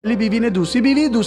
पहली बीवी ने दूसरी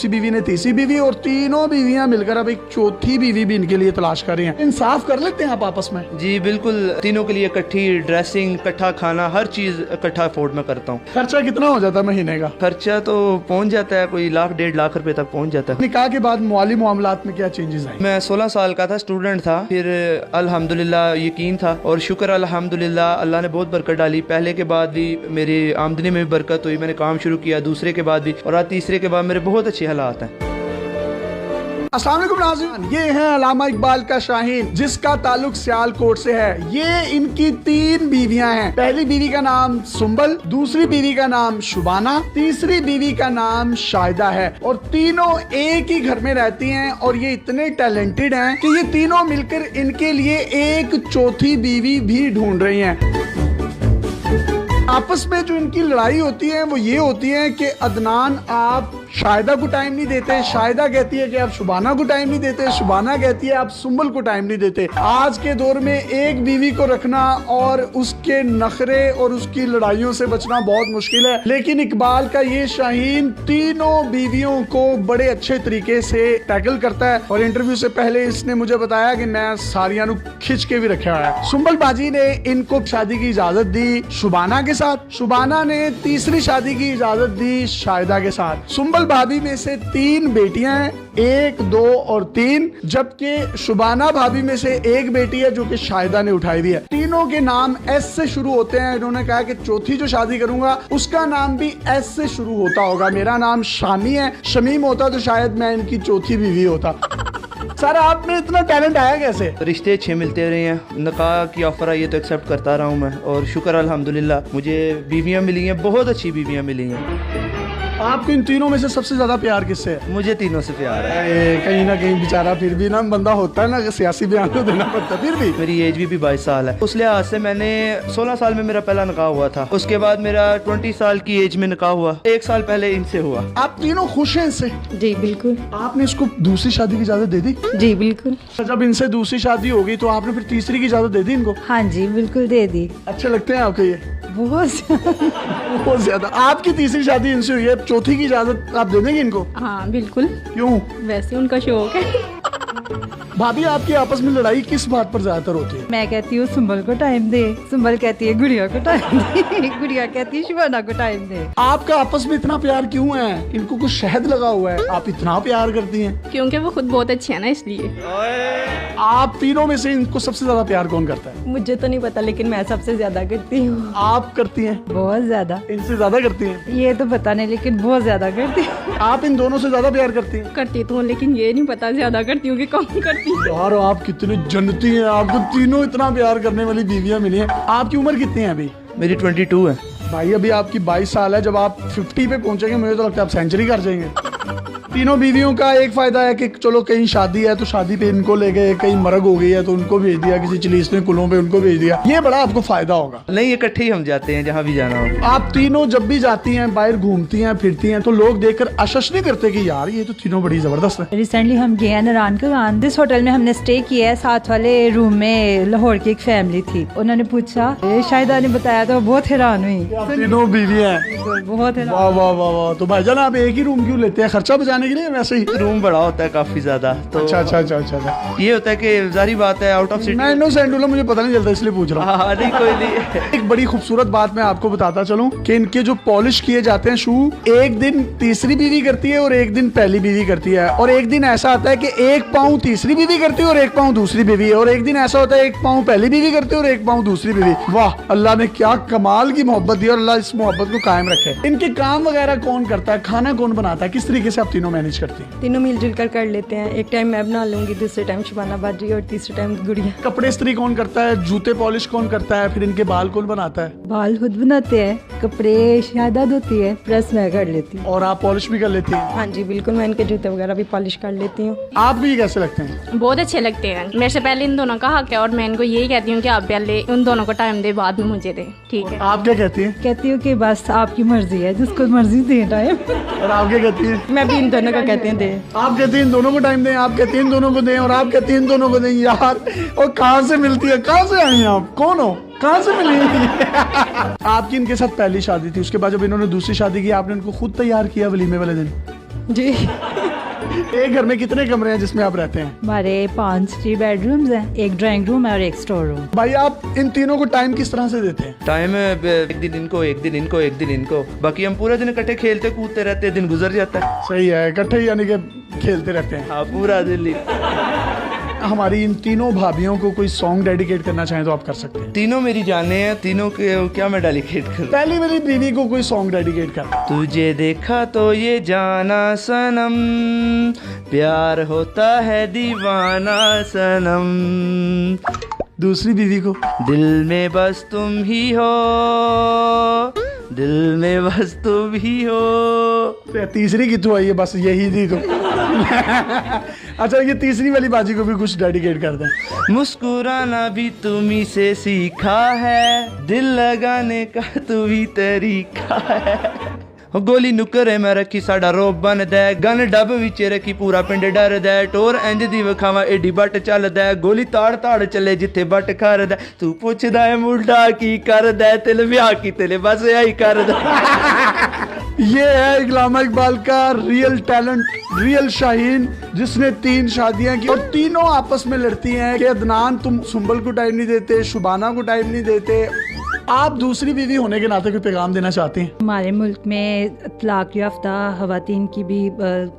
बीवी ने तीसरी बीवी और तीनों बीवियां मिलकर अब एक चौथी बीवी भी इनके लिए तलाश कर रही हैं। इंसाफ कर लेते हैं आप आपस में? जी बिल्कुल, तीनों के लिए इकट्ठी ड्रेसिंग, इकट्ठा खाना, हर चीज इकट्ठा अफोर्ड में करता हूँ। खर्चा कितना हो जाता है महीने का? खर्चा तो पहुँच जाता है, कोई 1-1.5 लाख रुपए तक पहुँच जाता है। निकाह के बाद माली मामलात में क्या चेंजेस आए? मैं 16 साल का था, स्टूडेंट था, फिर अल्हम्दुलिल्लाह यकीन था और शुक्र अल्हम्दुलिल्लाह अल्लाह ने बहुत बरकत डाली। पहले के बाद भी मेरी आमदनी में भी बरकत हुई, मैंने काम शुरू किया, दूसरे के बाद भी, और आज तीसरे के बाद मेरे बहुत अच्छे हालात हैं। अस्सलाम वालेकुम नाज़रीन, ये है अल्लामा इकबाल का शाहीन जिसका ताल्लुक सियालकोट से है। ये इनकी 3 बीवियां हैं। पहली बीवी का नाम सुंबल, दूसरी बीवी का नाम शुबाना, तीसरी बीवी का नाम शाहिदा है और तीनों एक ही घर में रहती हैं और ये इतने टैलेंटेड हैं कि ये तीनों मिलकर इनके लिए एक चौथी बीवी भी ढूंढ रही हैं। आपस में जो इनकी लड़ाई होती है वो ये होती है कि अदनान आप शाहिदा को टाइम नहीं देते, शाहिदा कहती है कि आप शुबाना को टाइम नहीं देते, शुबाना कहती है आप सुंबल को टाइम नहीं देते। आज के दौर में एक बीवी को रखना और उसके नखरे और उसकी लड़ाइयों से बचना बहुत मुश्किल है, लेकिन इकबाल का ये शाहीन तीनों बीवियों को बड़े अच्छे तरीके से टैकल करता है। और इंटरव्यू से पहले इसने मुझे बताया कि मैं सारियां खिंच के भी रखा है। सुंबल बाजी ने इनको शादी की इजाजत दी शुबाना के साथ, शुबाना ने तीसरी शादी की इजाजत दी शाहिदा के साथ। सुंबल भाभी में से 3 बेटियां हैं, 1, 2 और 3, जबकि शुबाना भाभी में से 1 बेटी है जो कि शाहिदा ने उठाई हुई है। तीनों के नाम एस से शुरू होते हैं। इन्होंने कहा कि चौथी जो शादी करूंगा उसका नाम भी एस से शुरू होता होगा। मेरा नाम शामी है, शमीम होता तो शायद मैं इनकी चौथी बीवी होता। सर आप में इतना टैलेंट आया कैसे? रिश्ते अच्छे मिलते रहे हैं, निकाह की ऑफर आई है तो एक्सेप्ट करता रहा हूँ मैं, और शुक्र अल्हम्दुलिल्लाह मुझे बीवियाँ मिली हैं, बहुत अच्छी बीवियाँ मिली हैं। आपको इन तीनों में से सबसे ज्यादा प्यार किससे है? मुझे तीनों से प्यार है। कहीं ना कहीं बेचारा फिर भी ना बंदा होता है ना सियासी बयान तो देना पड़ता है, फिर भी मेरी एज भी 22 साल है। उस लिहाज से मैंने 16 साल में मेरा पहला निकाह हुआ था, उसके बाद मेरा 20 साल की एज में निकाह हुआ, 1 साल पहले इनसे हुआ। आप तीनों खुश हैं इससे? जी बिल्कुल। आपने इसको दूसरी शादी की इजाजत दे दी? जी बिल्कुल। जब इनसे दूसरी शादी हो गई तो आपने फिर तीसरी की इजाजत दे दी इनको? हाँ जी बिल्कुल दे दी। अच्छे लगते हैं आपको ये? बहुत ज्यादा। आपकी तीसरी शादी इनसे हुई है, चौथी की इजाजत आप दे देंगे इनको? हाँ बिल्कुल। क्यों? वैसे उनका शौक है। भाभी आपकी आपस में लड़ाई किस बात पर ज्यादातर होती है? मैं कहती हूँ सुंबल को टाइम दे, सुंबल कहती है गुड़िया को टाइम दे, गुड़िया कहती है शुबाना को टाइम दे। आपका आपस में इतना प्यार क्यों है? इनको कुछ शहद लगा हुआ है, आप इतना प्यार करती हैं? क्योंकि वो खुद बहुत अच्छी है ना, इसलिए। आप तीनों में से इनको सबसे ज्यादा प्यार कौन करता है? मुझे तो नहीं पता, लेकिन मैं सबसे ज्यादा करती हूँ। आप करती हैं? बहुत ज्यादा। इनसे ज्यादा करती हैं? ये तो पता नहीं, लेकिन बहुत ज्यादा करती हूँ। आप इन दोनों से ज्यादा प्यार करती हैं? करती तो हूँ, लेकिन ये नहीं पता ज्यादा करती हूँ कि कम करती हूँ। यार आप कितनी जन्नती हैं, आपको तीनों इतना प्यार करने वाली बीवियां मिली हैं। आपकी उम्र कितनी है अभी? मेरी 22 है। भाई अभी आपकी 22 साल है, जब आप 50 पे पहुंचेंगे मुझे तो लगता है आप सेंचुरी कर जाएंगे। तीनों बीवियों का एक फायदा है कि चलो कहीं शादी है तो शादी पे इनको ले गए, कहीं मरग हो गई है तो उनको भेज दिया, किसी चिलीसने कुलों पे उनको भेज दिया, ये बड़ा आपको फायदा होगा। नहीं, इकट्ठे ही हम जाते हैं जहाँ भी जाना हो। आप तीनों जब भी जाती हैं, बाहर घूमती हैं, फिरती हैं, तो लोग देखकर आश्चर्य नहीं करते कि यार ये तो तीनों बड़ी जबरदस्त है? रिसेंटली हम गए हैं नारायण का, दिस होटल में हमने स्टे किया है। साथ वाले रूम में लाहौर की एक फैमिली थी, उन्होंने पूछा, शाहिदा ने बताया तो बहुत हैरान हुई। तीनों बीवी हैं? बहुत हैरान। वाह वाह वाह वाह। तो भाईजान आप एक ही रूम क्यों लेते हैं? खर्चा बचाने के लिए? वैसे ही रूम बड़ा होता है काफी ज्यादा, तो अच्छा। ये होता है कि जारी बात है आउट ऑफ सिटी। मैं इनोसेंट हूं, मुझे पता नहीं चलता इसलिए पूछ रहा हूँ। हाँ नहीं कोई नहीं। एक बड़ी खूबसूरत बात मैं आपको बताता चलूं कि इनके जो पॉलिश किए जाते हैं शू, एक दिन तीसरी बीवी करती है और एक दिन पहली बीवी करती है, और एक दिन ऐसा आता है कि 1 पाँव तीसरी बीवी करती है और 1 पाँव दूसरी बीवी है, और एक दिन ऐसा होता है 1 पाँव पहली बीवी करती है और 1 पाँव दूसरी बीवी। वाह, अल्लाह ने क्या कमाल की मोहब्बत दी और अल्लाह इस मोहब्बत को कायम रखे। इनके काम वगैरह कौन करता है? खाना कौन बनाता है? किस तरीके से आप तीनों मैनेज करती हैं? तीनों मिलजुल कर लेते हैं। एक टाइम मैं बना लूंगी, दूसरे टाइम शुबाना बाजी और तीसरे टाइम गुड़िया। कपड़े इस्त्री कौन करता है? जूते पॉलिश कौन करता है? फिर इनके बाल कौन बनाता है? बाल खुद बनाते हैं, कपड़े शाहिदा धोती है, प्रेस मैं कर लेती हूँ। और आप पॉलिश भी कर लेती हैं? हाँ जी बिल्कुल, मैं इनके जूते वगैरह भी पॉलिश कर लेती हूँ। आप भी कैसे लगते हैं? बहुत अच्छे लगते हैं। मेरे से पहले इन दोनों का हक है और मैं इनको यही कहती हूँ कि आप पहले उन दोनों को टाइम दे, बाद में मुझे दे। ठीक है। आप क्या कहती हैं? कहती हूँ कि बस आपकी मर्जी है, जिसको मर्जी दे टाइम। और आप क्या कहती हैं? मैं भी इन दोनों को कहते हैं दे। आप कहते हैं इन दोनों को टाइम दें, आप कहते हैं इन दोनों को दें, और आप कहते हैं इन दोनों को दें। यार और कहाँ से मिलती है, कहाँ से आई हैं आप, कौन हो, कहाँ से मिली? आपकी इनके साथ पहली शादी थी, उसके बाद जब इन्होंने दूसरी शादी की आपने इनको खुद तैयार किया वलीमे वाले दिन? जी। एक घर में कितने कमरे हैं जिसमें आप रहते हैं? हमारे 5 बेडरूम्स हैं, एक ड्राइंग रूम है और एक स्टोर रूम। भाई आप इन तीनों को टाइम किस तरह से देते हैं? टाइम एक दिन इनको, एक दिन इनको, एक दिन इनको, बाकी हम पूरा दिन इकट्ठे खेलते कूदते रहते हैं, दिन गुजर जाता है। सही है, इकट्ठे यानी कि खेलते रहते हैं। हाँ, पूरा दिन ही। हमारी इन तीनों भाभियों को कोई सॉन्ग डेडिकेट करना चाहें तो आप कर सकते हैं। तीनों मेरी जाने हैं, तीनों के क्या मैं डेडिकेट करूं? पहली मेरी बीवी को कोई सॉन्ग डेडिकेट कर। तुझे देखा तो ये जाना सनम, प्यार होता है दीवाना सनम, दूसरी बीवी को दिल में बस तुम ही हो, दिल में बस तुम ही हो। तीसरी की तो आई है, बस यही थी तो। अच्छा, ये तीसरी वाली बाजी को भी कुछ डेडिकेट कर दें। मुस्कुराना भी तुम्ही से सीखा है, दिल लगाने का तू भी तरीका है। गोली नुकर मैं रखी साडा रोब बन दे, गन डब विच रखी पूरा पिंड डर दे, टोर इंज दी विखावा एडी बट चल दे, गोली ताड़ ताड़ चले जिथे बट कर दे, तू पुछदा है मुंडा की कर दे, तिल ब्याह की तिल बस यही कर दे। ये है इकलामा इकबाल का रियल टैलेंट, रियल शाहीन, जिसने 3 शादियां की और तीनों आपस में लड़ती हैं कि अदनान तुम सुंबल को टाइम नहीं देते, शुबाना को टाइम नहीं देते। आप दूसरी बीवी होने के नाते कोई पैगाम देना चाहते हैं? हमारे मुल्क में तलाक याफ्ता खवातीन की भी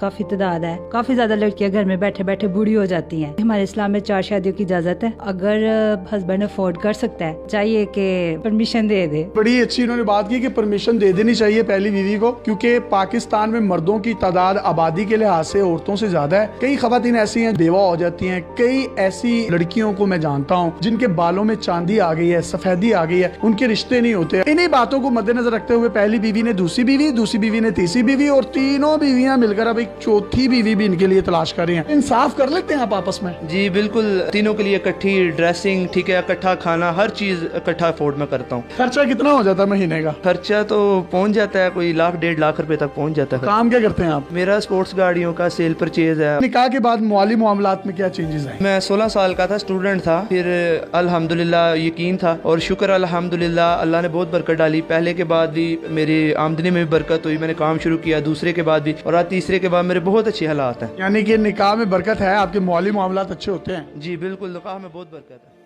काफी तादाद है। काफी ज्यादा लड़कियां घर में बैठे बैठे बूढ़ी हो जाती हैं। हमारे इस्लाम में 4 शादियों की इजाजत है। अगर हस्बैंड अफोर्ड कर सकता है, चाहिए कि परमिशन दे दे। बड़ी अच्छी इन्होंने बात की कि परमिशन दे देनी चाहिए पहली बीवी को, क्योंकि पाकिस्तान में मर्दों की तादाद आबादी के लिहाज से औरतों से ज्यादा है। कई खवातीन ऐसी हैं बेवा हो जाती हैं। कई ऐसी लड़कियों को मैं जानता हूँ जिनके बालों में चांदी आ गई है, सफेदी आ गई है, उनके रिश्ते नहीं होते। इन्हीं बातों को मद्देनजर रखते हुए पहली बीवी ने दूसरी बीवी, दूसरी बीवी ने तीसरी बीवी, और तीनों बीवियां मिलकर अब एक चौथी बीवी भी इनके लिए तलाश कर रही हैं। इंसाफ कर लेते हैं आप आपस में? जी बिल्कुल, तीनों के लिए इकट्ठी ड्रेसिंग, ठीक है, इकट्ठा खाना, हर चीज इकट्ठा अफोर्ड में करता हूँ। खर्चा कितना हो जाता है महीने का? खर्चा तो पहुँच जाता है कोई 1 लाख 1.5 लाख रुपए तक पहुँच जाता है। काम क्या करते हैं आप? मेरा स्पोर्ट्स गाड़ियों का सेल परचेज है। निकाह के बाद माली मामलात में क्या चेंजेस आए? मैं 16 साल का था, स्टूडेंट था, फिर अल्हम्दुलिल्लाह यकीन था और शुक्र अल्हम्दुलिल्लाह अल्लाह ने बहुत बरकत डाली। पहले के बाद भी मेरी आमदनी में भी बरकत हुई, मैंने काम शुरू किया, दूसरे के बाद भी, और आज तीसरे के बाद मेरे बहुत अच्छे हालात हैं। यानी कि निकाह में बरकत है, आपके माली मामलात अच्छे होते हैं? जी बिल्कुल, निकाह में बहुत बरकत है।